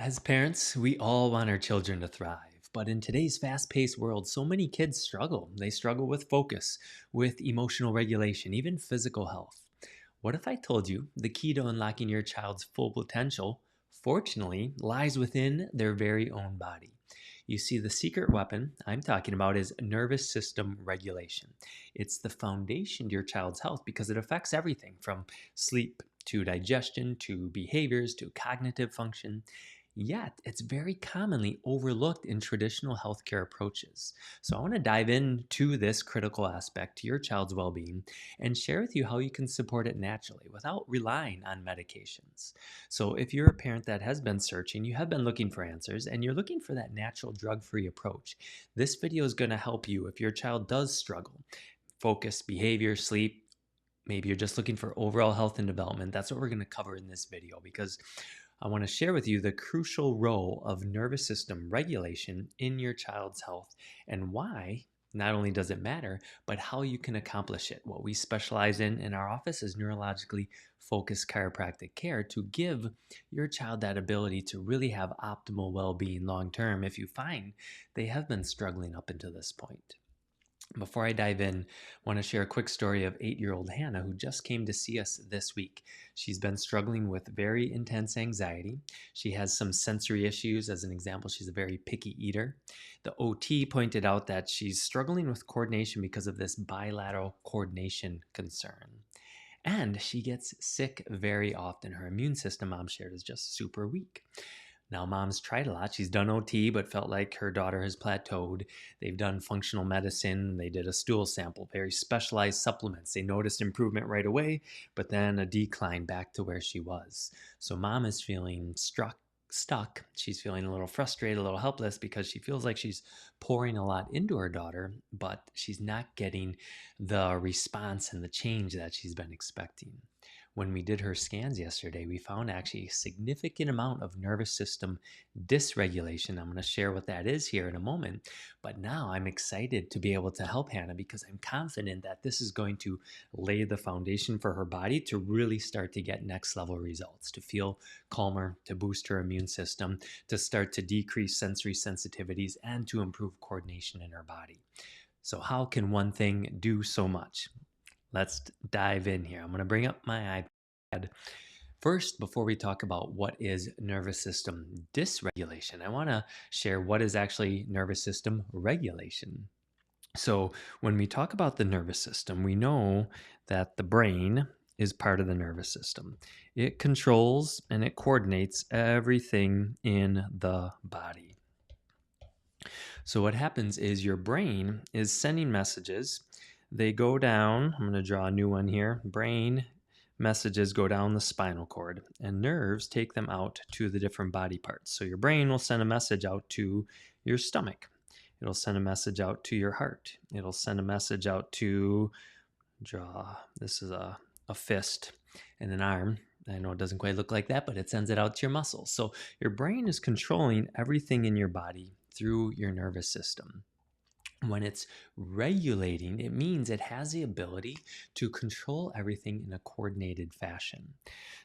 As parents, we all want our children to thrive, but in today's fast paced world, so many kids struggle. They struggle with focus, with emotional regulation, even physical health. What if I told you the key to unlocking your child's full potential, fortunately, lies within their very own body? You see, the secret weapon I'm talking about is nervous system regulation. It's the foundation to your child's health because it affects everything from sleep to digestion to behaviors to cognitive function. Yet, it's very commonly overlooked in traditional healthcare approaches. So, I want to dive into this critical aspect to your child's well being and share with you how you can support it naturally without relying on medications. So, if you're a parent that has been searching, you have been looking for answers, and you're looking for that natural drug free approach, this video is going to help you if your child does struggle. Focus, behavior, sleep, maybe you're just looking for overall health and development. That's what we're going to cover in this video because I want to share with you the crucial role of nervous system regulation in your child's health and why not only does it matter, but how you can accomplish it. What we specialize in our office is neurologically focused chiropractic care to give your child that ability to really have optimal well-being long term if you find they have been struggling up until this point. Before I dive in, I want to share a quick story of 8-year-old Hannah who just came to see us this week. She's been struggling with very intense anxiety. She has some sensory issues. As an example, she's a very picky eater. The OT pointed out that she's struggling with coordination because of this bilateral coordination concern. And she gets sick very often. Her immune system, mom shared, is just super weak. Now, mom's tried a lot. She's done OT, but felt like her daughter has plateaued. They've done functional medicine. They did a stool sample, very specialized supplements. They noticed improvement right away, but then a decline back to where she was. So, mom is feeling stuck. She's feeling a little frustrated, a little helpless because she feels like she's pouring a lot into her daughter, but she's not getting the response and the change that she's been expecting. When we did her scans yesterday, we found actually a significant amount of nervous system dysregulation. I'm going to share what that is here in a moment. But now I'm excited to be able to help Hannah because I'm confident that this is going to lay the foundation for her body to really start to get next level results, to feel calmer, to boost her immune system, to start to decrease sensory sensitivities, and to improve coordination in her body. So, how can one thing do so much? Let's dive in here. I'm going to bring up my iPad. First, before we talk about what is nervous system dysregulation, I want to share what is actually nervous system regulation. So, when we talk about the nervous system, we know that the brain is part of the nervous system. It controls and it coordinates everything in the body. So, what happens is your brain is sending messages. They go down. I'm going to draw a new one here. Brain messages go down the spinal cord, and nerves take them out to the different body parts. So, your brain will send a message out to your stomach. It'll send a message out to your heart. It'll send a message out to this is a fist and an arm. I know it doesn't quite look like that, but it sends it out to your muscles. So your brain is controlling everything in your body through your nervous system. When it's regulating, it means it has the ability to control everything in a coordinated fashion.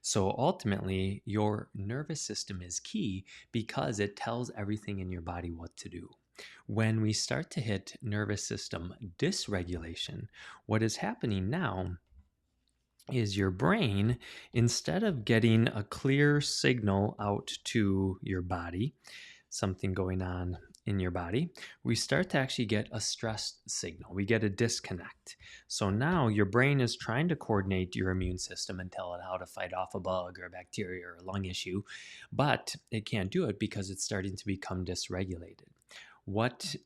So ultimately, your nervous system is key because it tells everything in your body what to do. When we start to hit nervous system dysregulation, what is happening now is your brain, instead of getting a clear signal out to your body, something going on in your body, we start to actually get a stress signal. We get a disconnect. So now your brain is trying to coordinate your immune system and tell it how to fight off a bug or a bacteria or a lung issue, but it can't do it because it's starting to become dysregulated. What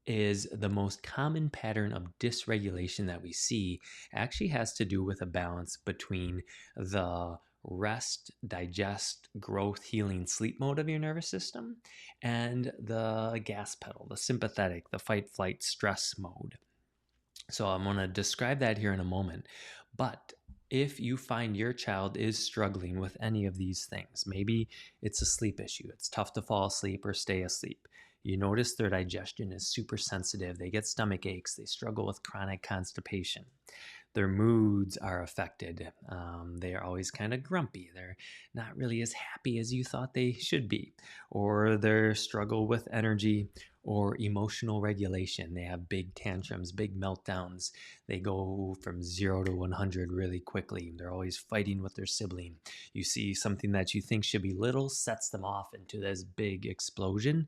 is the most common pattern of dysregulation that we see actually has to do with a balance between the rest, digest, growth, healing, sleep mode of your nervous system and the gas pedal, the sympathetic, the fight, flight, stress mode. So I'm going to describe that here in a moment. But if you find your child is struggling with any of these things, maybe it's a sleep issue, it's tough to fall asleep or stay asleep. You notice their digestion is super sensitive. They get stomach aches. They struggle with chronic constipation. Their moods are affected. They are always kind of grumpy. They're not really as happy as you thought they should be, or they struggle with energy or emotional regulation. They have big tantrums, big meltdowns. They go from 0 to 100 really quickly. They're always fighting with their sibling. You see something that you think should be little sets them off into this big explosion.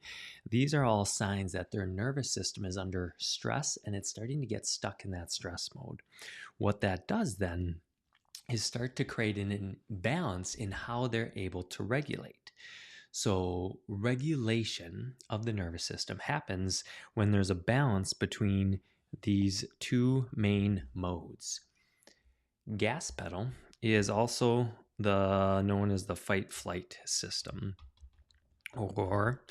These are all signs that their nervous system is under stress and it's starting to get stuck in that stress mode. What that does then is start to create an imbalance in how they're able to regulate. So, regulation of the nervous system happens when there's a balance between these two main modes. Gas pedal is also known as the fight flight system or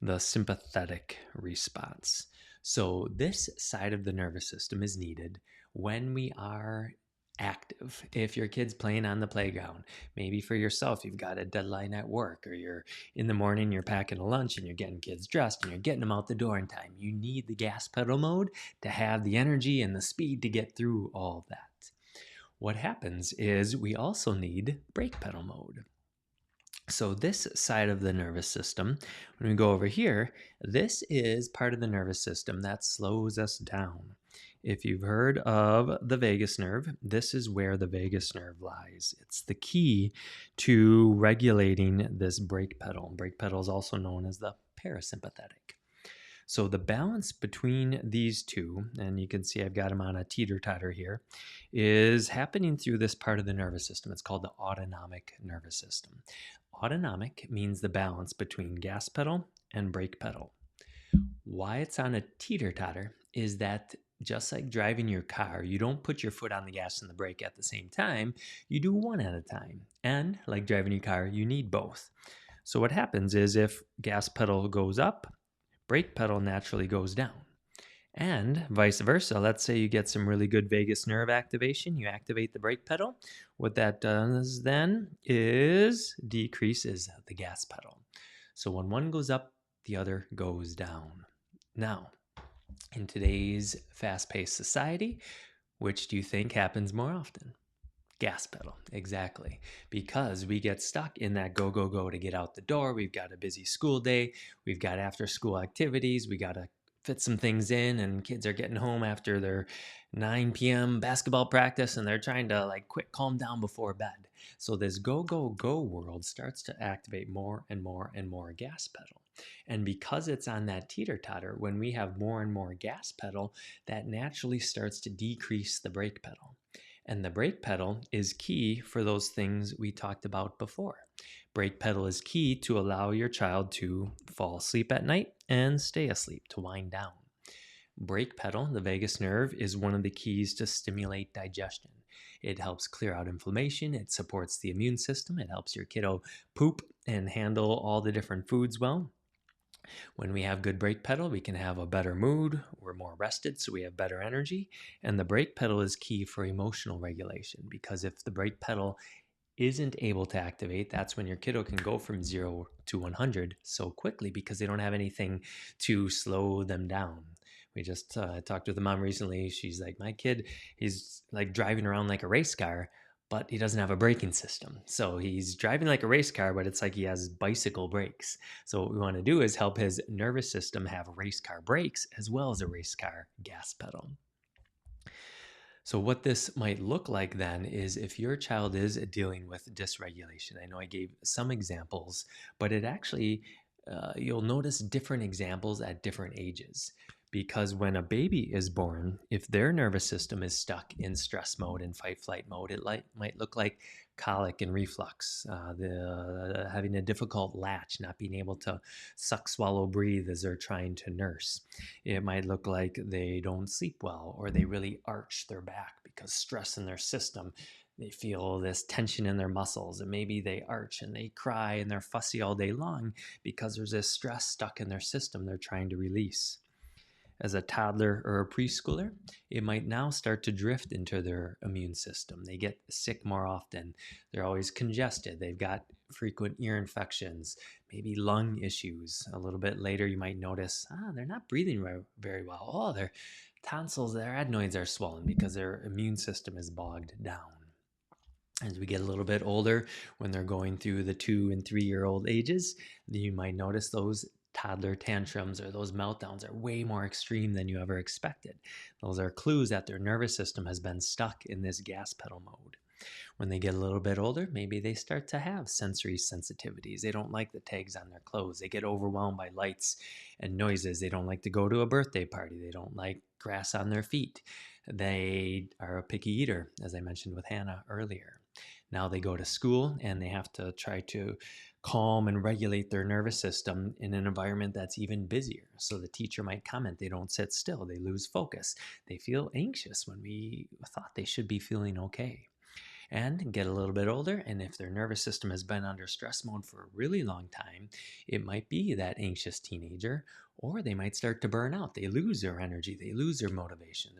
the sympathetic response. So, this side of the nervous system is needed when we are active. If your kid's playing on the playground, maybe for yourself, you've got a deadline at work, or you're in the morning, you're packing a lunch and you're getting kids dressed and you're getting them out the door in time. You need the gas pedal mode to have the energy and the speed to get through all of that. What happens is we also need brake pedal mode. So this side of the nervous system, when we go over here, this is part of the nervous system that slows us down. If you've heard of the vagus nerve, this is where the vagus nerve lies. It's the key to regulating this brake pedal. Brake pedal is also known as the parasympathetic. So the balance between these two, and you can see I've got them on a teeter-totter here, is happening through this part of the nervous system. It's called the autonomic nervous system. Autonomic means the balance between gas pedal and brake pedal. Why it's on a teeter-totter is that just like driving your car, you don't put your foot on the gas and the brake at the same time. You do one at a time. And like driving your car, you need both. So what happens is if gas pedal goes up, brake pedal naturally goes down. And vice versa. Let's say you get some really good vagus nerve activation. You activate the brake pedal. What that does then is decreases the gas pedal. So when one goes up, the other goes down. Now, in today's fast-paced society, which do you think happens more often? Gas pedal, exactly. Because we get stuck in that go, go, go to get out the door. We've got a busy school day. We've got after school activities. We got to fit some things in, and kids are getting home after their 9 p.m. basketball practice and they're trying to like quick calm down before bed. So this go, go, go world starts to activate more and more and more gas pedal. And because it's on that teeter-totter, when we have more and more gas pedal, that naturally starts to decrease the brake pedal. And the brake pedal is key for those things we talked about before. Brake pedal is key to allow your child to fall asleep at night and stay asleep, to wind down. Brake pedal, the vagus nerve, is one of the keys to stimulate digestion. It helps clear out inflammation. It supports the immune system. It helps your kiddo poop and handle all the different foods well. When we have good brake pedal, we can have a better mood. We're more rested, so we have better energy. And the brake pedal is key for emotional regulation, because if the brake pedal isn't able to activate, that's when your kiddo can go from 0 to 100 so quickly because they don't have anything to slow them down. We just talked with a mom recently. She's like, my kid, he's like driving around like a race car, but he doesn't have a braking system. So he's driving like a race car, but it's like he has bicycle brakes. So what we want to do is help his nervous system have race car brakes as well as a race car gas pedal. So what this might look like then is if your child is dealing with dysregulation. I know I gave some examples, but it actually, you'll notice different examples at different ages. Because when a baby is born, if their nervous system is stuck in stress mode and fight flight mode, it might look like colic and reflux, having a difficult latch, not being able to suck, swallow, breathe as they're trying to nurse. It might look like they don't sleep well, or they really arch their back because stress in their system. They feel this tension in their muscles, and maybe they arch and they cry and they're fussy all day long because there's this stress stuck in their system they're trying to release. As a toddler or a preschooler, it might now start to drift into their immune system. They get sick more often. They're always congested. They've got frequent ear infections, maybe lung issues. A little bit later, you might notice, they're not breathing very well. Oh, Tonsils, their adenoids are swollen because their immune system is bogged down. As we get a little bit older, when they're going through the 2 and 3 year old ages, you might notice those toddler tantrums or those meltdowns are way more extreme than you ever expected. Those are clues that their nervous system has been stuck in this gas pedal mode. When they get a little bit older, maybe they start to have sensory sensitivities. They don't like the tags on their clothes. They get overwhelmed by lights and noises. They don't like to go to a birthday party. They don't like grass on their feet. They are a picky eater, as I mentioned with Hannah earlier. Now they go to school and they have to try to calm and regulate their nervous system in an environment that's even busier. So the teacher might comment, they don't sit still, they lose focus, they feel anxious when we thought they should be feeling okay. And get a little bit older, and if their nervous system has been under stress mode for a really long time, it might be that anxious teenager, or they might start to burn out. They lose their energy, they lose their motivation,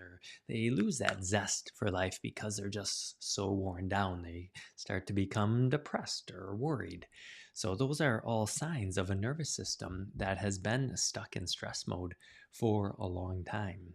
they lose that zest for life because they're just so worn down. They start to become depressed or worried. So those are all signs of a nervous system that has been stuck in stress mode for a long time.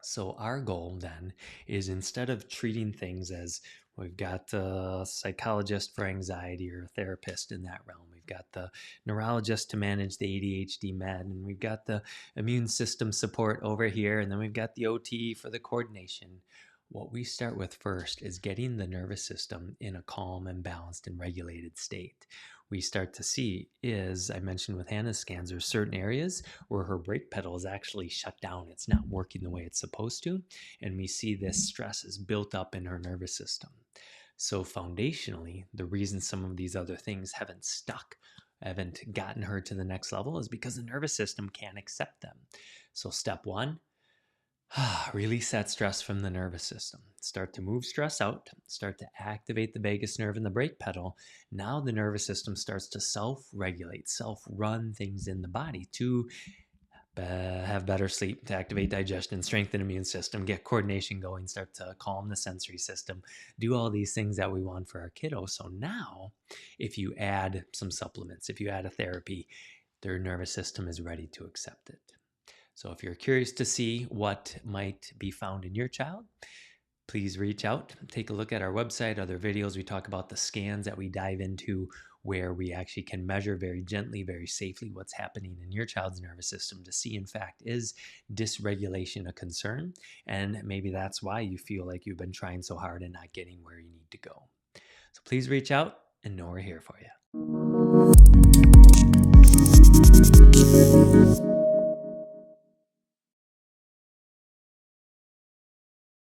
So our goal then is, instead of treating things as we've got a psychologist for anxiety or a therapist in that realm, we've got the neurologist to manage the ADHD med, and we've got the immune system support over here, and then we've got the OT for the coordination. What we start with first is getting the nervous system in a calm and balanced and regulated state. We start to see, is I mentioned with Hannah's scans, there's certain areas where her brake pedal is actually shut down. It's not working the way it's supposed to. And we see this stress is built up in her nervous system. So foundationally, the reason some of these other things haven't gotten her to the next level, is because the nervous system can't accept them. So step one, release that stress from the nervous system. Start to move stress out, start to activate the vagus nerve in the brake pedal. Now the nervous system starts to self-regulate, self-run things in the body to have better sleep, to activate digestion, strengthen immune system, get coordination going, start to calm the sensory system, do all these things that we want for our kiddo. So now, if you add some supplements, if you add a therapy, their nervous system is ready to accept it. So if you're curious to see what might be found in your child, please reach out, take a look at our website, other videos. We talk about the scans that we dive into, where we actually can measure very gently, very safely what's happening in your child's nervous system to see, in fact, is dysregulation a concern? And maybe that's why you feel like you've been trying so hard and not getting where you need to go. So please reach out and know we're here for you.